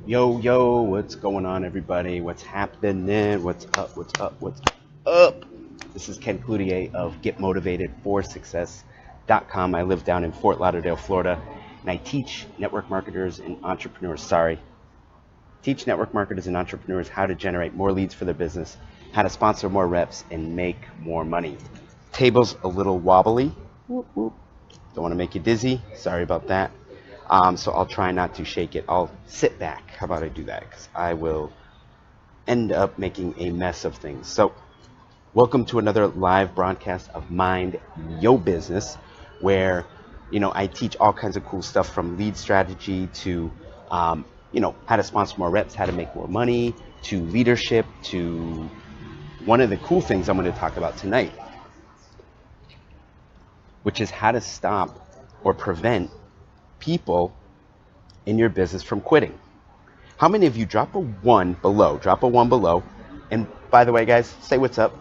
Yo, what's going on, everybody? What's happening? What's up? What's up? What's up? This is Ken Cloutier of GetMotivatedForSuccess.com. I live down in Fort Lauderdale, Florida, and I teach network marketers and entrepreneurs how to generate more leads for their business, how to sponsor more reps, and make more money. Table's a little wobbly. Whoop, whoop. Don't want to make you dizzy. Sorry about that. So I'll try not to shake it. I'll sit back. How about I do that? Because I will end up making a mess of things. So welcome to another live broadcast of Mind Yo Business, where I teach all kinds of cool stuff from lead strategy to how to sponsor more reps, how to make more money, to leadership, to one of the cool things I'm going to talk about tonight, which is how to stop or prevent people in your business from quitting. How many of you drop a one below, and by the way, guys, say what's up,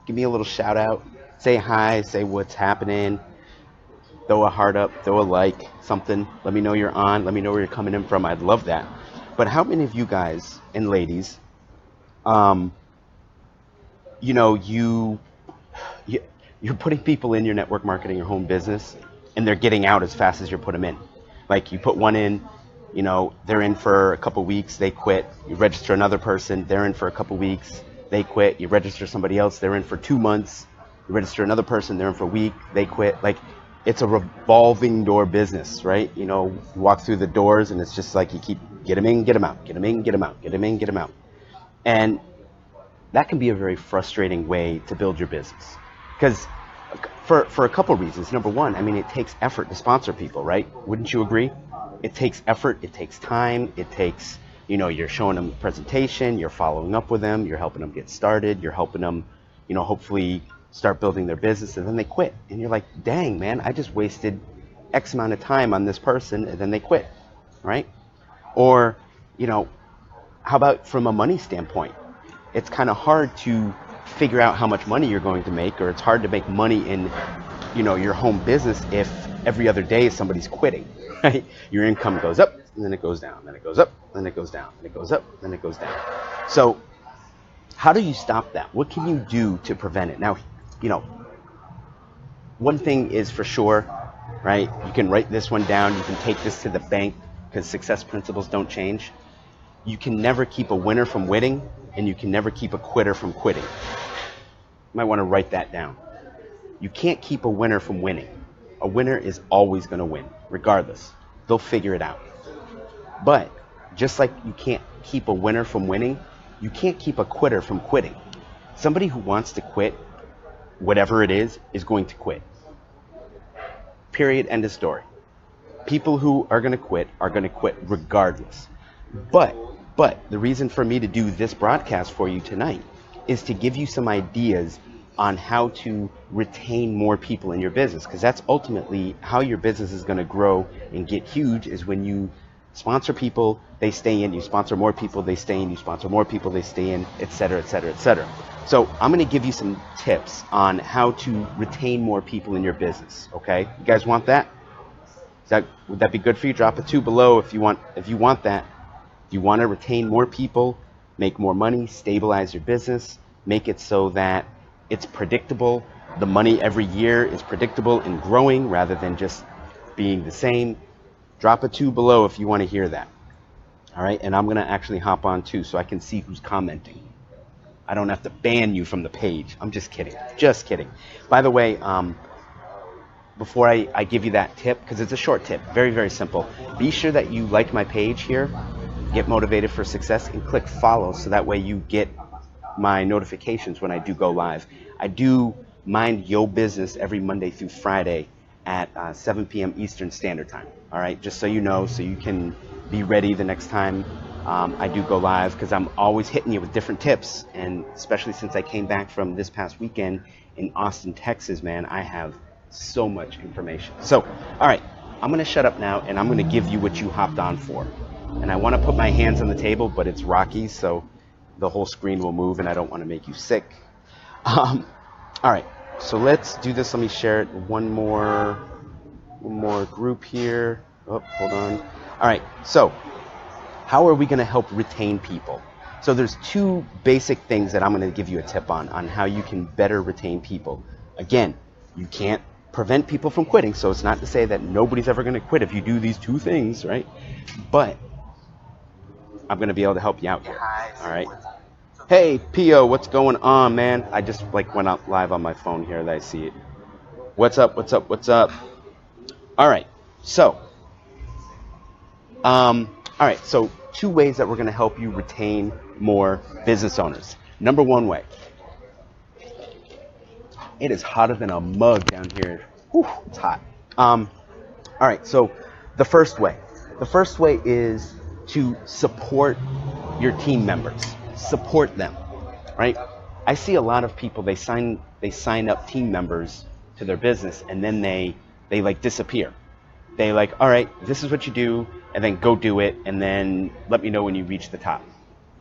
give me a little shout out, say hi, say what's happening, throw a heart up, throw a like, something, let me know you're on, let me know where you're coming in from. I'd love that. But how many of you guys and ladies you're putting people in your network marketing, your home business, and they're getting out as fast as you put them in? Like, you put one in, they're in for a couple weeks, they quit. You register another person, they're in for a couple weeks, they quit. You register somebody else, they're in for 2 months. You register another person, they're in for a week, they quit. Like, it's a revolving door business, right? You walk through the doors and it's just like you keep get them in, get them out, get them in, get them out, get them in, get them out. And that can be a very frustrating way to build your business. Because for a couple of reasons. Number one, it takes effort to sponsor people, right? Wouldn't you agree? It takes effort, it takes time, it takes, you're showing them the presentation, you're following up with them, you're helping them get started, you're helping them, hopefully start building their business, and then they quit. And you're like, dang, man, I just wasted X amount of time on this person, and then they quit, right? Or, how about from a money standpoint? It's kind of hard to figure out how much money you're going to make, or it's hard to make money in your home business if every other day somebody's quitting, right? Your income goes up and then it goes down, then it goes up, then it goes down, then it goes up, then it goes down. So how do you stop that? What can you do to prevent it? Now, one thing is for sure, right? You can write this one down, you can take this to the bank, because success principles don't change. You can never keep a winner from winning, and you can never keep a quitter from quitting. You might want to write that down. You can't keep a winner from winning. A winner is always going to win, regardless. They'll figure it out. But just like you can't keep a winner from winning, you can't keep a quitter from quitting. Somebody who wants to quit, whatever it is going to quit. Period, end of story. People who are going to quit regardless. But the reason for me to do this broadcast for you tonight is to give you some ideas on how to retain more people in your business, because that's ultimately how your business is going to grow and get huge, is when you sponsor people, they stay in, you sponsor more people, they stay in, you sponsor more people, they stay in, etc., etc., etc. So I'm going to give you some tips on how to retain more people in your business, okay? You guys want that? Would that be good for you? Drop a 2 below if you want that. You want to retain more people, make more money, stabilize your business, make it so that it's predictable. The money every year is predictable and growing rather than just being the same. Drop a 2 below if you want to hear that. All right, and I'm going to actually hop on too so I can see who's commenting. I don't have to ban you from the page. I'm just kidding. Just kidding. By the way, before I give you that tip, because it's a short tip, very, very simple, be sure that you like my page here, Get Motivated for Success, and click follow so that way you get my notifications when I do go live. I do Mind Yo Business every Monday through Friday at 7 p.m. Eastern Standard Time. All right, just so you know, so you can be ready the next time I do go live, because I'm always hitting you with different tips, and especially since I came back from this past weekend in Austin, Texas, man, I have so much information. So, all right, I'm going to shut up now, and I'm going to give you what you hopped on for. And I want to put my hands on the table, but it's rocky, so the whole screen will move, and I don't want to make you sick. All right, so let's do this. Let me share it. One more group here. Oh, hold on. All right, so How are we going to help retain people? So there's two basic things that I'm going to give you a tip on how you can better retain people. Again, you can't prevent people from quitting, so it's not to say that nobody's ever going to quit if you do these two things, right? But I'm going to be able to help you out here. All right. Hey, Pio, what's going on, man? I just like went out live on my phone here that I see it. What's up? What's up? What's up? All right. So, all right. So, two ways that we're going to help you retain more business owners. Number one way. It is hotter than a mug down here. Whew, it's hot. All right. So, the first way. The first way is to support your team members. Support them, right? I see a lot of people, they sign up team members to their business, and then they like disappear. They like, all right, this is what you do, and then go do it, and then let me know when you reach the top,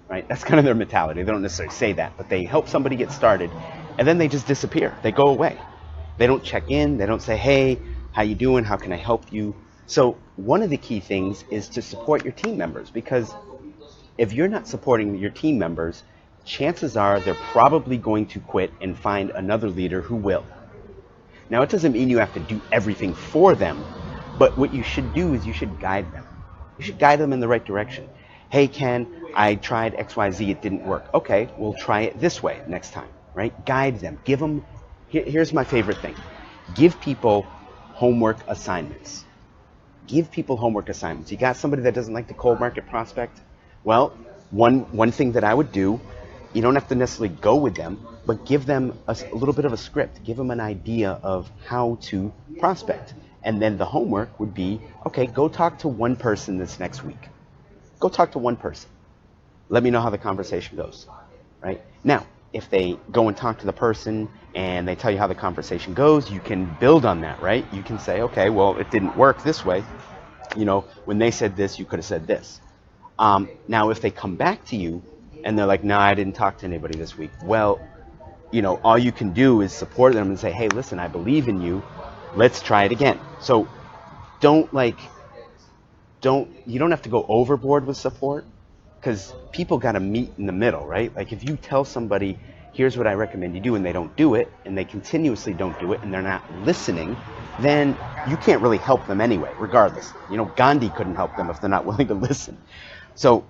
right? That's kind of their mentality. They don't necessarily say that, but they help somebody get started, and then they just disappear. They go away. They don't check in. They don't say, hey, how you doing? How can I help you? So one of the key things is to support your team members, because if you're not supporting your team members, chances are they're probably going to quit and find another leader who will. Now, it doesn't mean you have to do everything for them, but what you should do is you should guide them. You should guide them in the right direction. Hey, Ken, I tried XYZ, it didn't work. Okay, we'll try it this way next time, right? Guide them. Give them, here's my favorite thing. Give people homework assignments. Give people homework assignments. You got somebody that doesn't like the cold market prospect? Well, one thing that I would do, you don't have to necessarily go with them, but give them a little bit of a script. Give them an idea of how to prospect. And then the homework would be, okay, go talk to one person this next week. Go talk to one person. Let me know how the conversation goes, right? Now, if they go and talk to the person and they tell you how the conversation goes, you can build on that, right? You can say, okay, well, it didn't work this way. You know, when they said this, you could have said this. Now, if they come back to you and they're like, no, I didn't talk to anybody this week. Well, you know, all you can do is support them and say, hey, listen, I believe in you. Let's try it again. So you don't have to go overboard with support, because people got to meet in the middle, right? Like if you tell somebody, here's what I recommend you do, and they don't do it, and they continuously don't do it, and they're not listening, then you can't really help them anyway, regardless. You know, Gandhi couldn't help them if they're not willing to listen. So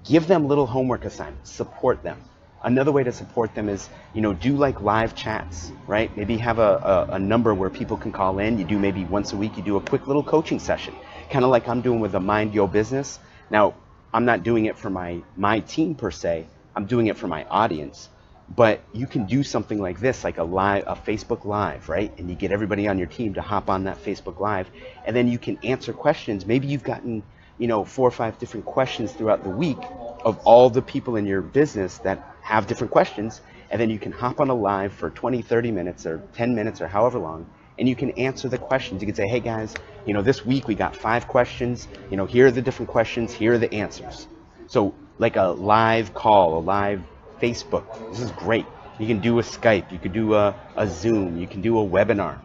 give them little homework assignments, support them. Another way to support them is, you know, do like live chats, right? Maybe have a number where people can call in. You do maybe once a week, you do a quick little coaching session, kind of like I'm doing with the Mind Your Business. Now, I'm not doing it for my team per se. I'm doing it for my audience. But you can do something like this, like a Facebook Live, right? And you get everybody on your team to hop on that Facebook Live, and then you can answer questions. Maybe you've gotten, you know, 4 or 5 different questions throughout the week of all the people in your business that have different questions, and then you can hop on a live for 20, 30 minutes or 10 minutes or however long, and you can answer the questions. You can say, hey guys, you know, this week we got 5 questions, you know, here are the different questions, here are the answers. So like a live call, a live Facebook, this is great. You can do a Skype, you could do a Zoom, you can do a webinar,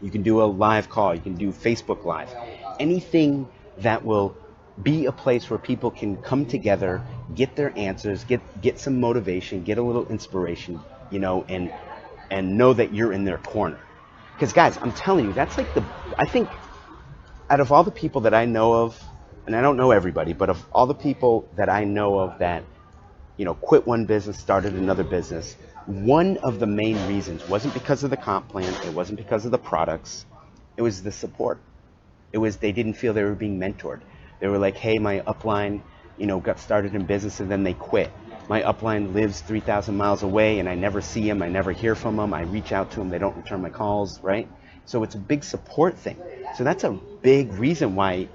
you can do a live call, you can do Facebook Live. Anything that will be a place where people can come together, get their answers, get some motivation, get a little inspiration, you know, and know that you're in their corner. Because guys, I'm telling you, that's like I think out of all the people that I know of, and I don't know everybody, but of all the people that I know of that, you know, quit one business, started another business, one of the main reasons wasn't because of the comp plan, it wasn't because of the products, it was the support. It was they didn't feel they were being mentored. They were like, hey, my upline, you know, got started in business and then they quit. My upline lives 3,000 miles away and I never see him, I never hear from them, I reach out to them, they don't return my calls, right? So it's a big support thing. So that's a big reason why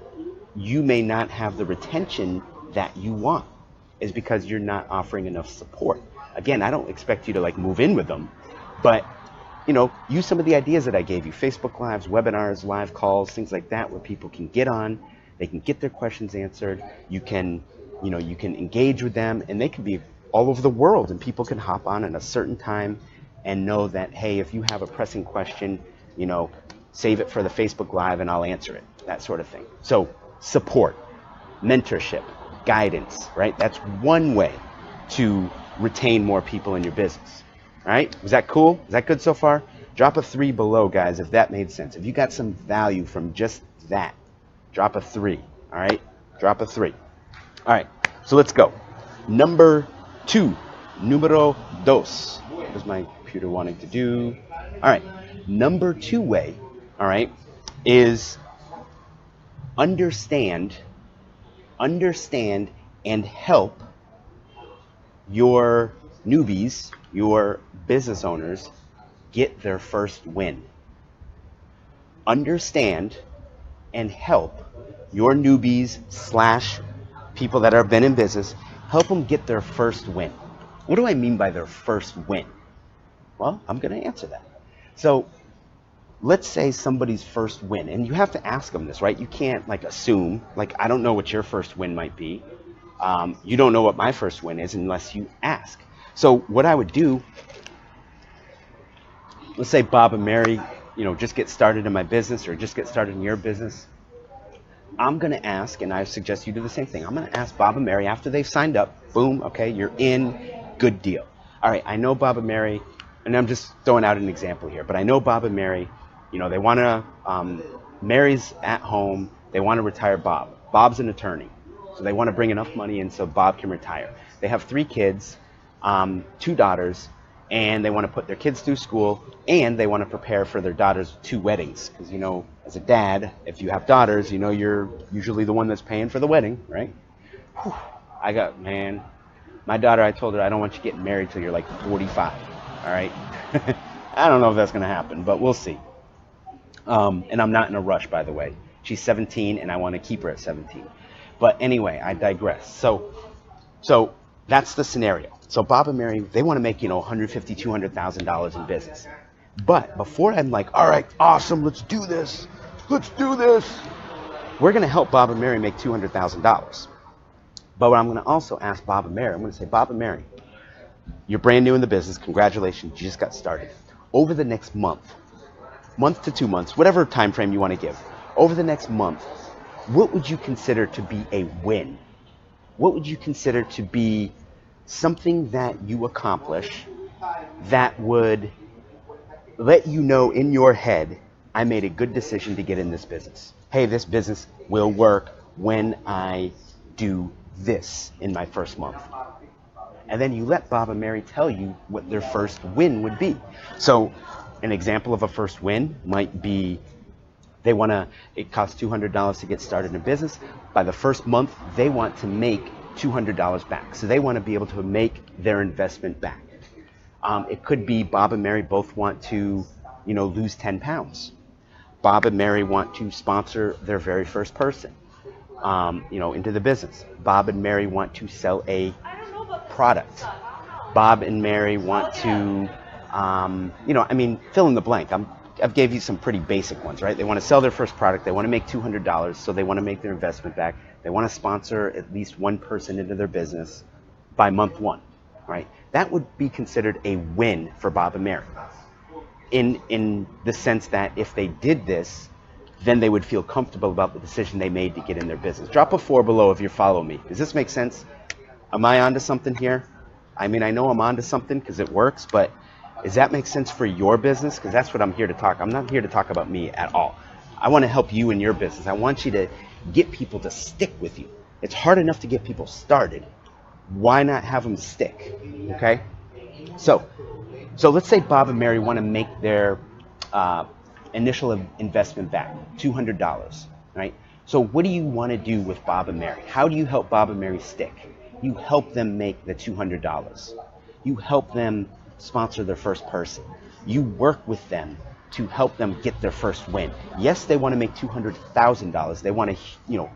you may not have the retention that you want, is because you're not offering enough support. Again, I don't expect you to like move in with them, but you know, use some of the ideas that I gave you, Facebook Lives, webinars, live calls, things like that, where people can get on, they can get their questions answered, you can engage with them, and they can be all over the world, and people can hop on at a certain time and know that, hey, if you have a pressing question, you know, save it for the Facebook Live and I'll answer it, that sort of thing. So support. mentorship, guidance, right? That's one way to retain more people in your business. All right? Was that cool? Is that good so far? Drop a 3 below, guys, if that made sense. If you got some value from just that, drop a 3. All right? Drop a 3. All right, so let's go. Number 2, numero dos. What is my computer wanting to do? All right, number 2 way, all right, is understand and help your newbies, your business owners, get their first win. Understand and help your newbies slash people that have been in business, help them get their first win. What do I mean by their first win? Well, I'm going to answer that. So let's say somebody's first win, and you have to ask them this, right? You can't like assume, like I don't know what your first win might be. You don't know what my first win is unless you ask. So what I would do, let's say Bob and Mary, just get started in my business or just get started in your business. I'm going to ask, and I suggest you do the same thing. I'm going to ask Bob and Mary after they've signed up. Boom, okay, you're in, good deal. All right, I know Bob and Mary, and I'm just throwing out an example here, but I know Bob and Mary, they want to, Mary's at home, they want to retire Bob. Bob's an attorney, so they want to bring enough money in so Bob can retire. They have 3 kids, 2 daughters, and they want to put their kids through school, and they want to prepare for their daughters' 2 weddings. Because, as a dad, if you have daughters, you're usually the one that's paying for the wedding, right? Whew. My daughter, I told her, I don't want you getting married till you're like 45, all right? I don't know if that's going to happen, but we'll see. And I'm not in a rush, by the way. She's 17, and I want to keep her at 17. But anyway, I digress. So that's the scenario. So Bob and Mary, they want to make, $150,000, $200,000 in business. But before I'm like, all right, awesome, let's do this. We're going to help Bob and Mary make $200,000. But what I'm going to also ask Bob and Mary, I'm going to say, Bob and Mary, you're brand new in the business. Congratulations, you just got started. Over the next month to 2 months, whatever time frame you want to give, over the next month, what would you consider to be a win? What would you consider to be something that you accomplish that would let you know in your head, I made a good decision to get in this business. Hey, this business will work when I do this in my first month. And then you let Bob and Mary tell you what their first win would be. So an example of a first win might be it costs $200 to get started in a business. By the first month, they want to make $200 back. So they want to be able to make their investment back. It could be Bob and Mary both want to, lose 10 pounds. Bob and Mary want to sponsor their very first person, into the business. Bob and Mary want to sell a product. Bob and Mary want to, fill in the blank. I've gave you some pretty basic ones, right? They want to sell their first product. They want to make $200, so they want to make their investment back. They want to sponsor at least one person into their business by month 1, right? That would be considered a win for Bob and Mary. In the sense that if they did this, then they would feel comfortable about the decision they made to get in their business. Drop a 4 below if you follow me. Does this make sense? Am I onto something here? I know I'm onto something because it works, but does that make sense for your business? Because that's what I'm here to talk. I'm not here to talk about me at all. I want to help you in your business. I want you to get people to stick with you. It's hard enough to get people started. Why not have them stick? Okay? So let's say Bob and Mary want to make their initial investment back, $200, right? So what do you want to do with Bob and Mary? How do you help Bob and Mary stick? You help them make the $200. You help them sponsor their first person. You work with them to help them get their first win. Yes, they want to make $200,000. They want to,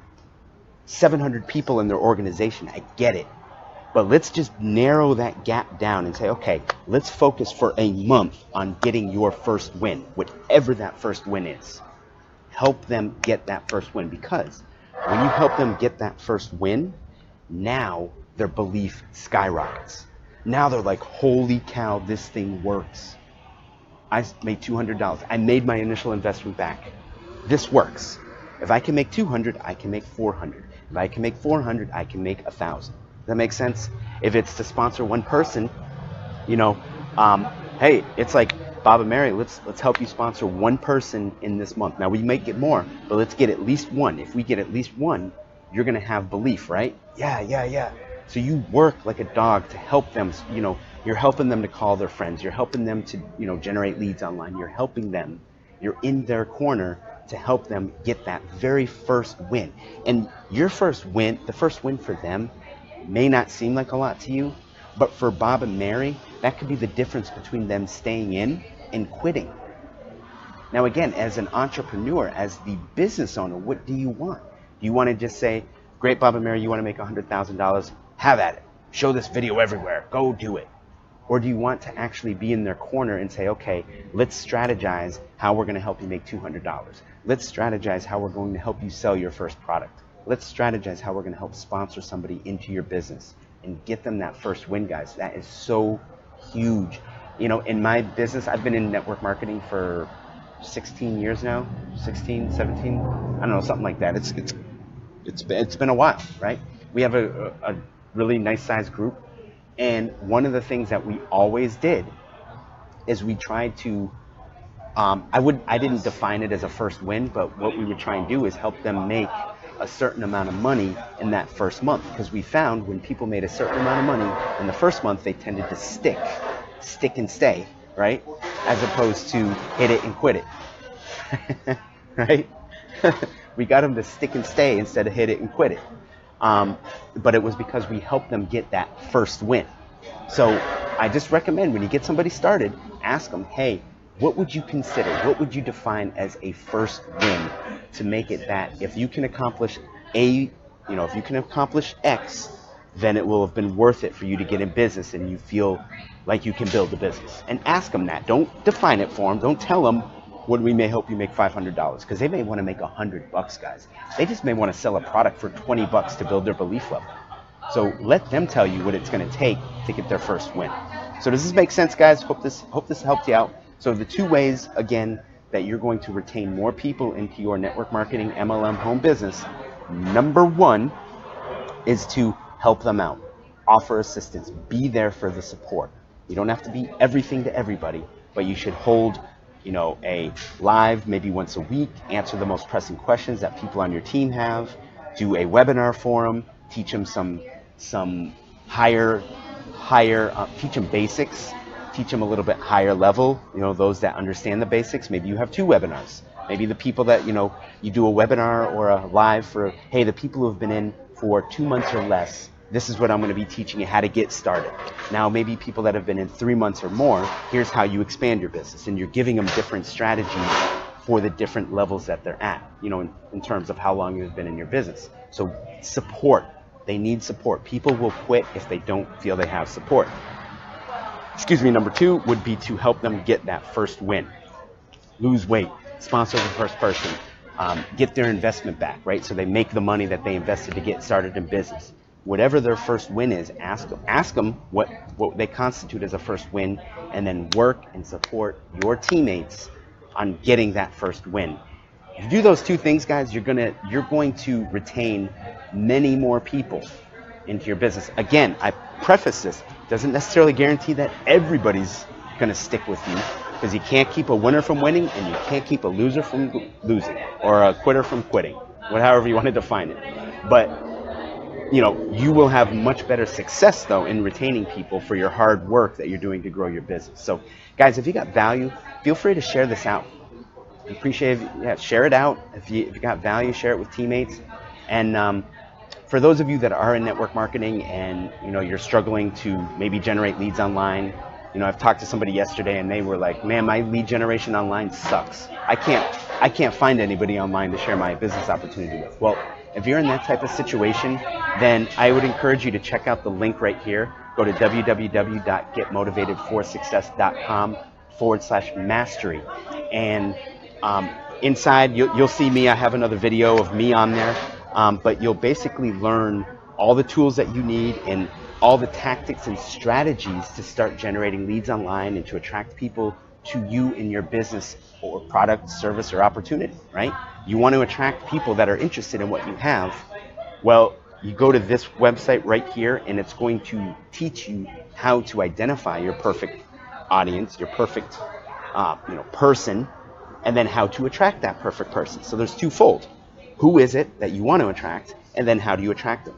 700 people in their organization. I get it. But let's just narrow that gap down and say, okay, let's focus for a month on getting your first win, whatever that first win is. Help them get that first win, because when you help them get that first win, now their belief skyrockets. Now they're like, holy cow, this thing works. I made $200. I made my initial investment back. This works. If I can make 200, I can make 400. If I can make 400, I can make 1,000. Does that make sense? If it's to sponsor one person, you know, hey, it's like Bob and Mary, let's help you sponsor one person in this month. Now we might get more, but let's get at least one. If we get at least one, you're gonna have belief, right? Yeah, yeah, yeah. So you work like a dog to help them. You're helping them to call their friends. You're helping them to, generate leads online. You're helping them. You're in their corner to help them get that very first win. And your first win, the first win for them, may not seem like a lot to you, but for Bob and Mary, that could be the difference between them staying in and quitting. Now again, as an entrepreneur, as the business owner, what do you want? Do you want to just say, great, Bob and Mary, you want to make $100,000? Have at it. Show this video everywhere. Go do it. Or do you want to actually be in their corner and say, okay, let's strategize how we're going to help you make $200. Let's strategize how we're going to help you sell your first product. Let's strategize how we're going to help sponsor somebody into your business and get them that first win, guys. That is so huge. In my business, I've been in network marketing for 16 years now, 16, 17, I don't know, something like that. It's been a while, right? We have a really nice sized group. And one of the things that we always did is we tried to, I didn't define it as a first win, but what we would try and do is help them make a certain amount of money in that first month. Because we found when people made a certain amount of money in the first month, they tended to stick and stay, right? As opposed to hit it and quit it, right? We got them to stick and stay instead of hit it and quit it. But it was because we helped them get that first win. So I just recommend when you get somebody started, ask them, hey, what would you consider? What would you define as a first win to make it that if you can accomplish if you can accomplish X, then it will have been worth it for you to get in business and you feel like you can build the business. And ask them that. Don't define it for them. Don't tell them what we may help you make $500 because they may want to make $100, guys. They just may want to sell a product for $20 to build their belief level. So let them tell you what it's going to take to get their first win. So does this make sense, guys? Hope this helped you out. So the two ways, again, that you're going to retain more people into your network marketing MLM home business, number one is to help them out. Offer assistance. Be there for the support. You don't have to be everything to everybody, but you should hold a live maybe once a week, answer the most pressing questions that people on your team have, do a webinar for them, teach them some higher, teach them basics, teach them a little bit higher level, those that understand the basics. Maybe you have 2 webinars. Maybe the people that, you do a webinar or a live for, hey, the people who have been in for 2 months or less, this is what I'm going to be teaching you how to get started. Now, maybe people that have been in 3 months or more, here's how you expand your business. And you're giving them different strategies for the different levels that they're at, in terms of how long you've been in your business. So support. They need support. People will quit if they don't feel they have support. Number 2 would be to help them get that first win. Lose weight, sponsor the first person, get their investment back, right? So they make the money that they invested to get started in business. Whatever their first win is, ask them what they constitute as a first win, and then work and support your teammates on getting that first win. If you do those 2 things, guys, you're going to retain many more people into your business. Again, I preface this, doesn't necessarily guarantee that everybody's going to stick with you, because you can't keep a winner from winning and you can't keep a loser from losing, or a quitter from quitting, however you want to define it. But you will have much better success, though, in retaining people for your hard work that you're doing to grow your business. So, guys, if you got value, feel free to share this out. I appreciate it. Share it out. If you got value, share it with teammates. And for those of you that are in network marketing and you're struggling to maybe generate leads online, I've talked to somebody yesterday and they were like, "Man, my lead generation online sucks. I can't find anybody online to share my business opportunity with." Well, if you're in that type of situation, then I would encourage you to check out the link right here. Go to www.getmotivated4success.com/mastery. And inside, you'll see me. I have another video of me on there. But you'll basically learn all the tools that you need and all the tactics and strategies to start generating leads online and to attract people to you in your business or product, service, or opportunity, right? You want to attract people that are interested in what you have Well, you go to this website right here, and it's going to teach you how to identify your perfect audience, your perfect person, and then how to attract that perfect person. So there's twofold. Who is it that you want to attract, and then how do you attract them?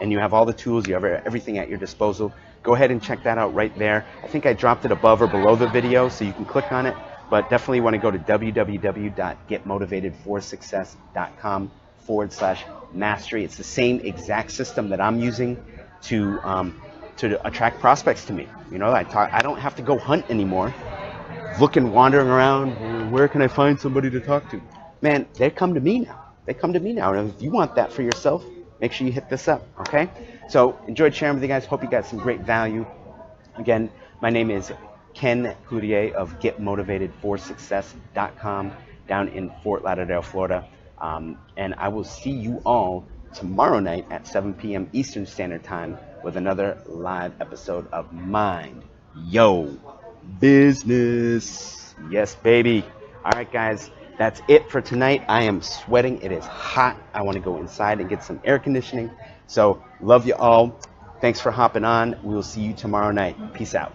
And you have all the tools, you have everything at your disposal. Go ahead and check that out right there. I think I dropped it above or below the video, so you can click on it, but definitely want to go to www.getmotivatedforsuccess.com/mastery. It's the same exact system that I'm using to attract prospects to me. I don't have to go hunt anymore, looking, wandering around. Where can I find somebody to talk to? Man, they come to me now. They come to me now. And if you want that for yourself, make sure you hit this up, okay? So enjoyed sharing with you guys. Hope you got some great value. Again, my name is Ken Cloutier of GetMotivatedForSuccess.com down in Fort Lauderdale, Florida. And I will see you all tomorrow night at 7 p.m. Eastern Standard Time with another live episode of Mind Yo Business. Yes, baby. All right, guys, that's it for tonight. I am sweating. It is hot. I want to go inside and get some air conditioning. So, love you all. Thanks for hopping on. We will see you tomorrow night. Peace out.